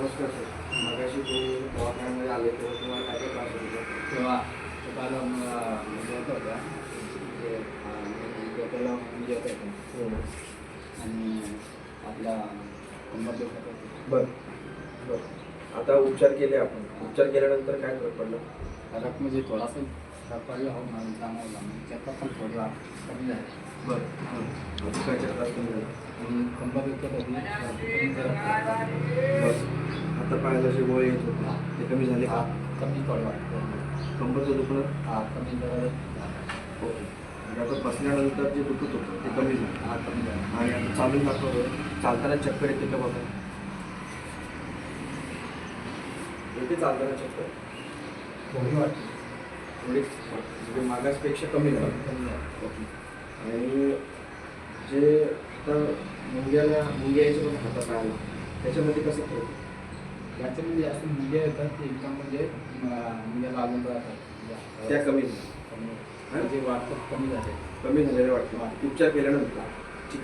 नमस्कार सर. मगाशी तुम्ही दवाखान्यामध्ये आले तेव्हा तुम्हाला काय काय त्रास होत होता? तेव्हा काल म्हणजे येत होत्या म्हणजे डोक्याला म्हणजे येत होतं आणि आपला कंबर दुखत होती. बरं बरं. आता उपचार केले आपण. उपचार केल्यानंतर काय फरक पडला? फरक म्हणजे थोडासा फरक पडला हो मला जाणवला चक्कर पण थोडा कमी झाला. बरं. अजून काय त्रास कमी झाला? आणि कंबर दुखत होती कमी जरा बरं. आता पायाला जे गोळे येत होते ते कमी झाले का? कमी थोडं वाटतं. कंबरचं दुखणं? कमी जरा ओके. म्हणजे आता बसल्यानंतर जे दुखत होतं ते कमी झालं. कमी झाला. आणि आता चालून दाखवतोय. चालताना चक्कर येते का बघा? येते चालताना चक्कर? थोडी वाटते. थोडी म्हणजे मागासपेक्षा कमी झालं. कमी झाला. ओके. आणि जे आता मुंग्या यायचं पण हातात पायाला त्याच्यामध्ये कसं फरक आहे? याच्यामध्ये जास्त मुंग्या येतात ते एकदम म्हणजे मुंग्या लागून राहतात. त्या कमी झाल्या. कमी म्हणजे वाटतं कमी झाले. कमी झालेलं वाटतं उपचार केल्यानंतर. ठीक.